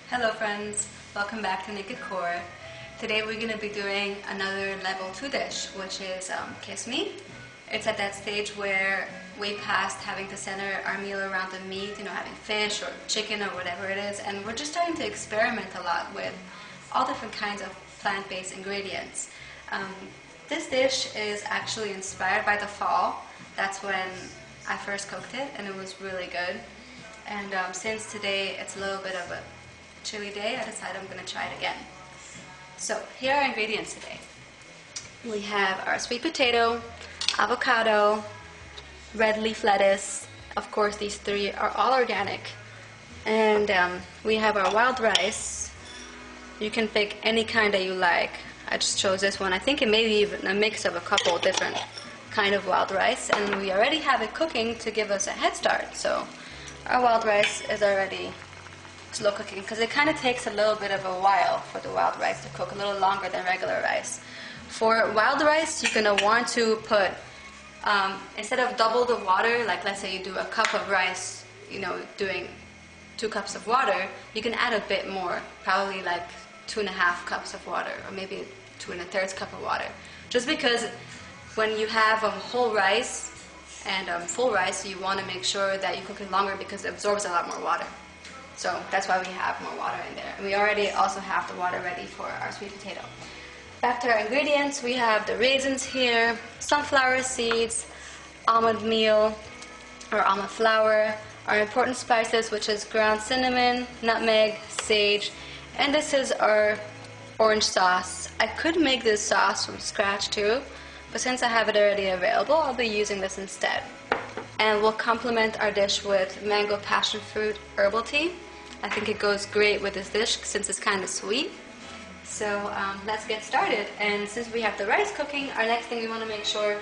Hello friends, welcome back to Naked Core. Today we're going to be doing another level 2 dish, which is Kiss Me. It's at that stage where we passed having to center our meal around the meat, having fish or chicken or whatever it is, and we're just starting to experiment a lot with all different kinds of plant-based ingredients. This dish is actually inspired by the fall. That's when I first cooked it and it was really good. And since today it's a little bit of a chilly day, I decided I'm going to try it again. So here are our ingredients today. We have our sweet potato, avocado, red leaf lettuce. Of course, these three are all organic. And we have our wild rice. You can pick any kind that you like. I just chose this one. I think it may be even a mix of a couple different kind of wild rice. And we already have it cooking to give us a head start. So our wild rice is already slow cooking because it kind of takes a little bit of a while for the wild rice to cook, a little longer than regular rice. For wild rice, you're going to want to put, instead of double the water, like let's say you do a cup of rice, doing 2 cups of water, you can add a bit more, probably like 2.5 cups of water, or maybe 2 1/3 cup of water. Just because when you have whole rice and full rice, you want to make sure that you cook it longer because it absorbs a lot more water. So that's why we have more water in there. And we already also have the water ready for our sweet potato. Back to our ingredients, we have the raisins here, sunflower seeds, almond meal or almond flour, our important spices, which is ground cinnamon, nutmeg, sage, and this is our orange sauce. I could make this sauce from scratch too, but since I have it already available, I'll be using this instead. And we'll complement our dish with mango passion fruit herbal tea. I think it goes great with this dish since it's kind of sweet. So let's get started. And since we have the rice cooking, our next thing we want to make sure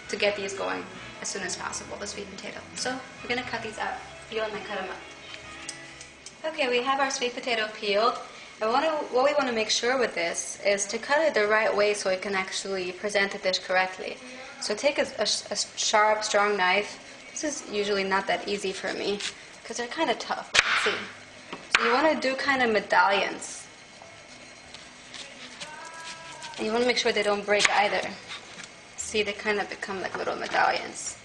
to get these going as soon as possible, the sweet potato. So we're going to cut these out, peel and then cut them up. Okay, we have our sweet potato peeled. And what we want to make sure with this is to cut it the right way so it can actually present the dish correctly. So take a sharp, strong knife. This is usually not that easy for me because they're kind of tough. Let's see. So you want to do kind of medallions. And you want to make sure they don't break either. See, they kind of become like little medallions.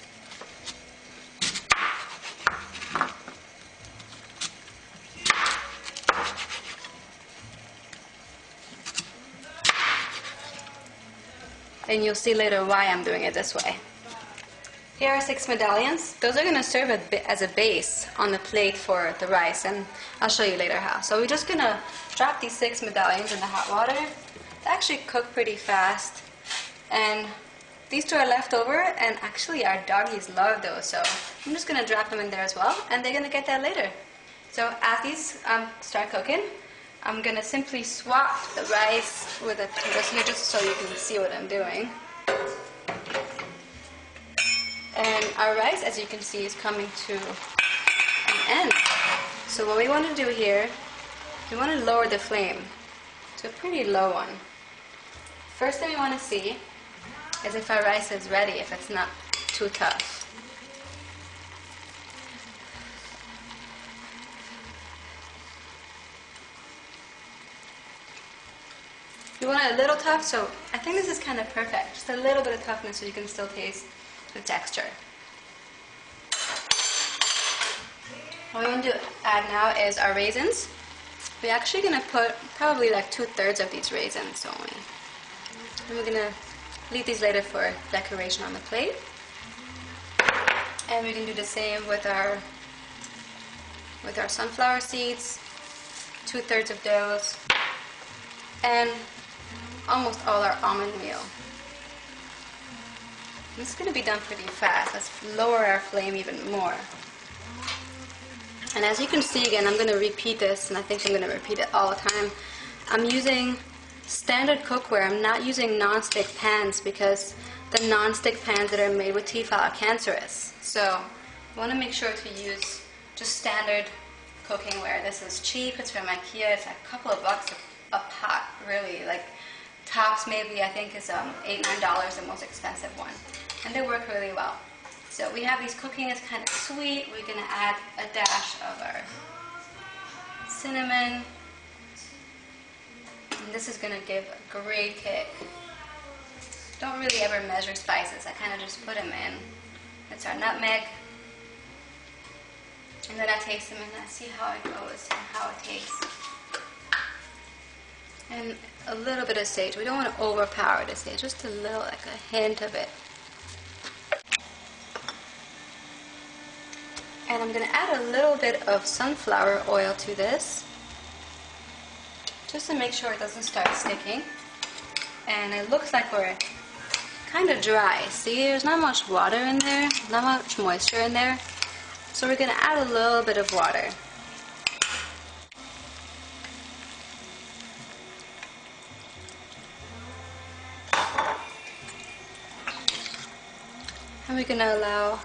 And you'll see later why I'm doing it this way. Here are 6 medallions. Those are going to serve as a base on the plate for the rice, and I'll show you later how. So we're just going to drop these 6 medallions in the hot water. They actually cook pretty fast. And these 2 are left over, and actually our doggies love those, so I'm just going to drop them in there as well, and they're going to get that later. So as these start cooking, I'm going to simply swap the rice with the potatoes here just so you can see what I'm doing. And our rice, as you can see, is coming to an end. So what we want to do here, we want to lower the flame to a pretty low one. First thing we want to see is if our rice is ready, if it's not too tough. You want it a little tough, so I think this is kind of perfect. Just a little bit of toughness so you can still taste the texture. What we want to add now is our raisins. We're actually going to put probably like 2/3 of these raisins only. And we're going to leave these later for decoration on the plate. And we can do the same with our sunflower seeds, 2/3 of those, and almost all our almond meal. This is going to be done pretty fast. Let's lower our flame even more. And as you can see, again, I'm going to repeat this, and I think I'm going to repeat it all the time. I'm using standard cookware. I'm not using non-stick pans because the non-stick pans that are made with Tefal are cancerous. So you want to make sure to use just standard cooking ware. This is cheap. It's from IKEA. It's like a couple of bucks a pot, really. Like tops maybe, I think, is $8, $9, the most expensive one. And they work really well. So we have these cooking. It's kind of sweet. We're going to add a dash of our cinnamon. And this is gonna give a great kick. Don't really ever measure spices. I kind of just put them in. It's our nutmeg. And then I taste them and I see how it goes and how it tastes. And a little bit of sage. We don't want to overpower the sage. Just a little, like a hint of it. And I'm going to add a little bit of sunflower oil to this, just to make sure it doesn't start sticking. And it looks like we're kind of dry. See, there's not much water in there, not much moisture in there. So we're going to add a little bit of water. And we're going to allow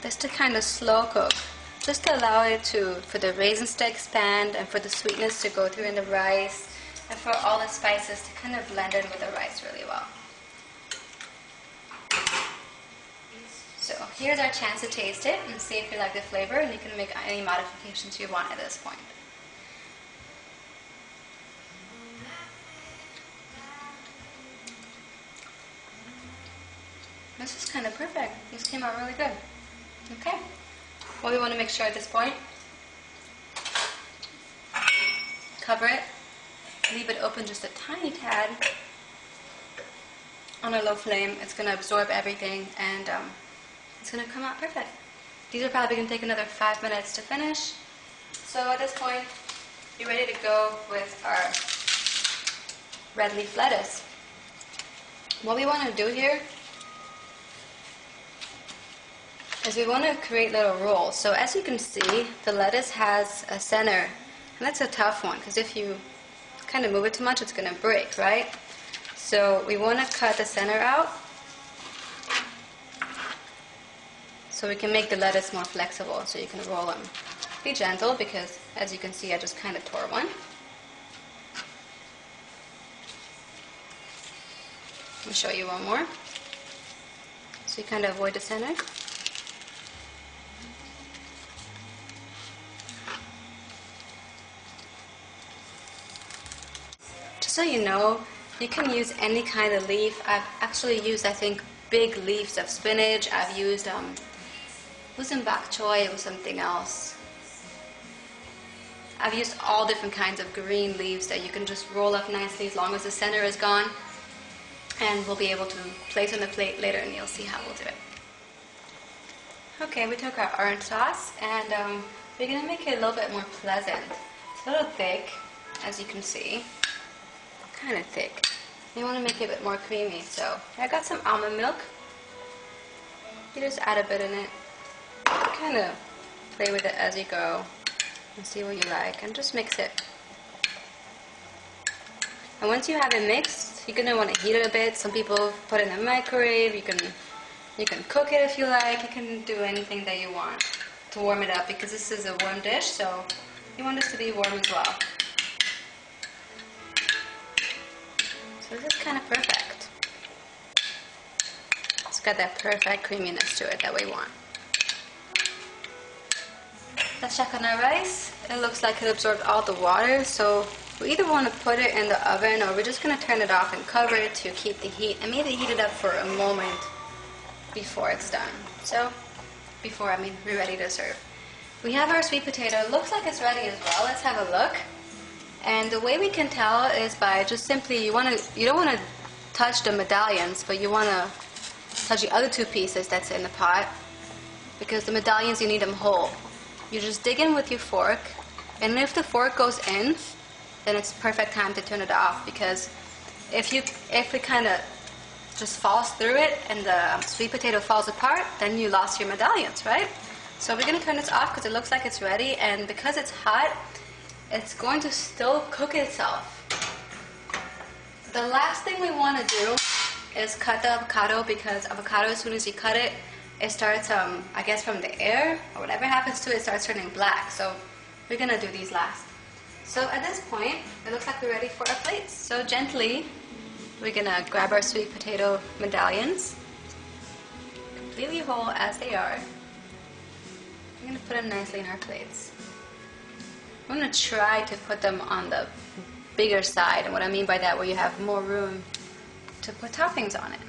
this to kind of slow cook, just to allow it for the raisins to expand and for the sweetness to go through in the rice and for all the spices to kind of blend in with the rice really well. So here's our chance to taste it and see if you like the flavor, and you can make any modifications you want at this point. This is kind of perfect. This came out really good. Okay. Well, we want to make sure at this point, cover it, leave it open just a tiny tad on a low flame. It's going to absorb everything, and it's going to come out perfect. These are probably going to take another 5 minutes to finish. So at this point, you're ready to go with our red leaf lettuce. What we want to do here is we want to create little rolls. So as you can see, the lettuce has a center, and that's a tough one because if you kind of move it too much, it's going to break, right? So we want to cut the center out so we can make the lettuce more flexible, so you can roll them. Be gentle because, as you can see, I just kind of tore one. Let me show you one more. So you kind of avoid the center. Just so you know, you can use any kind of leaf. I've actually used, I think, big leaves of spinach. I've used, it wasn't bok choy, it was something else. I've used all different kinds of green leaves that you can just roll up nicely as long as the center is gone. And we'll be able to place on the plate later, and you'll see how we'll do it. Okay, we took our orange sauce, and we're going to make it a little bit more pleasant. It's a little thick, as you can see. Kind of thick. You want to make it a bit more creamy, so I got some almond milk. You just add a bit in it. Kind of play with it as you go and see what you like, and just mix it. And once you have it mixed, you're gonna want to heat it a bit. Some people put it in the microwave. You can cook it if you like. You can do anything that you want to warm it up, because this is a warm dish, so you want this to be warm as well. So this is kind of perfect. It's got that perfect creaminess to it that we want. Let's check on our rice. It looks like it absorbed all the water, so we either want to put it in the oven, or we're just going to turn it off and cover it to keep the heat, and maybe heat it up for a moment before it's done. So, we're ready to serve. We have our sweet potato. It looks like it's ready as well. Let's have a look. And the way we can tell is by just simply, you don't want to touch the medallions, but you want to touch the other two pieces that's in the pot, because the medallions, you need them whole. You just dig in with your fork, and if the fork goes in, then it's perfect time to turn it off, because if it kind of just falls through it and the sweet potato falls apart, then you lost your medallions, right? So we're going to turn this off because it looks like it's ready, and because it's hot, it's going to still cook itself. The last thing we want to do is cut the avocado, because avocado, as soon as you cut it, it starts, I guess from the air, or whatever happens to it, it starts turning black. So we're going to do these last. So at this point, it looks like we're ready for our plates. So gently, we're going to grab our sweet potato medallions, completely whole as they are. We're going to put them nicely in our plates. I'm going to try to put them on the bigger side, and what I mean by that, where you have more room to put toppings on it.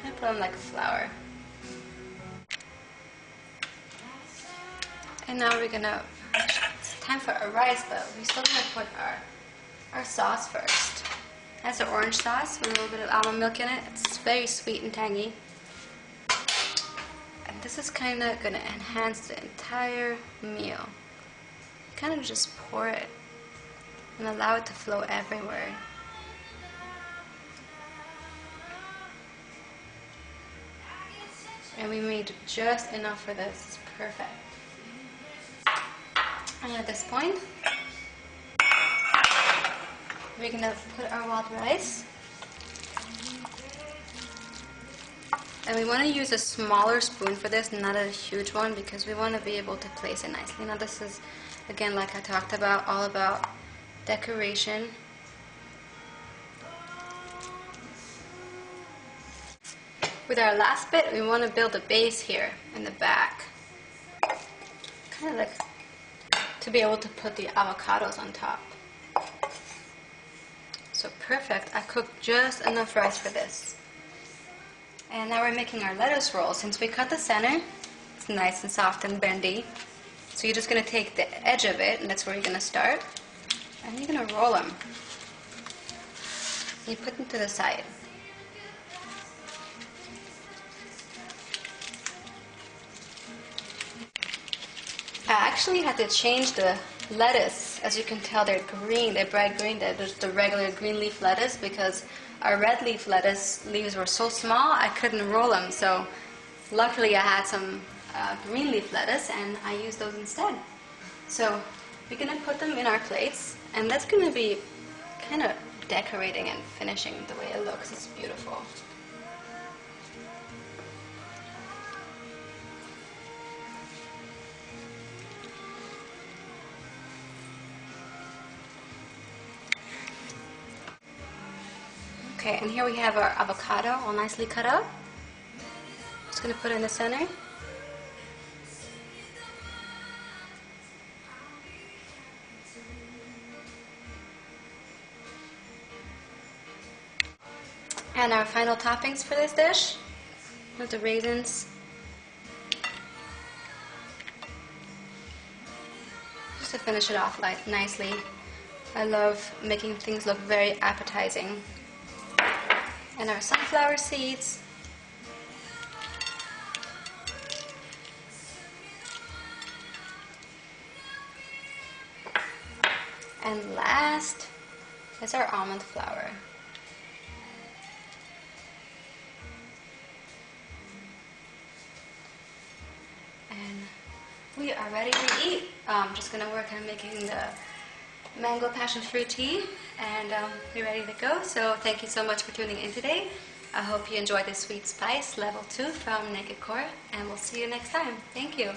Kind of put them like a flower. And now we're gonna, it's time for our rice, but we're still gonna put our sauce first. That's the orange sauce with a little bit of almond milk in it. It's very sweet and tangy. And this is kind of gonna enhance the entire meal. Kind of just pour it and allow it to flow everywhere. And we made just enough for this. It's perfect. And at this point, we're gonna put our wild rice. And we want to use a smaller spoon for this, not a huge one, because we want to be able to place it nicely. Now this is, again, like I talked about, all about decoration. With our last bit, we want to build a base here in the back. Kind of like to be able to put the avocados on top. So perfect. I cooked just enough rice for this. And now we're making our lettuce roll. Since we cut the center, it's nice and soft and bendy. So you're just going to take the edge of it, and that's where you're going to start. And you're going to roll them. You put them to the side. I actually had to change the lettuce. As you can tell, they're green, they're bright green. They're just the regular green leaf lettuce, because our red leaf lettuce leaves were so small I couldn't roll them. So luckily I had some green leaf lettuce and I used those instead. So we're going to put them in our plates, and that's going to be kind of decorating and finishing the way it looks. It's beautiful. Okay, and here we have our avocado all nicely cut up. Just going to put it in the center. And our final toppings for this dish with the raisins. Just to finish it off nicely. I love making things look very appetizing. And our sunflower seeds. And last is our almond flour. And we are ready to eat. I'm just going to work on making the mango passion fruit tea, and we're ready to go. So thank you so much for tuning in today. I hope you enjoyed this sweet spice level 2 from Naked Core, and we'll see you next time. Thank you.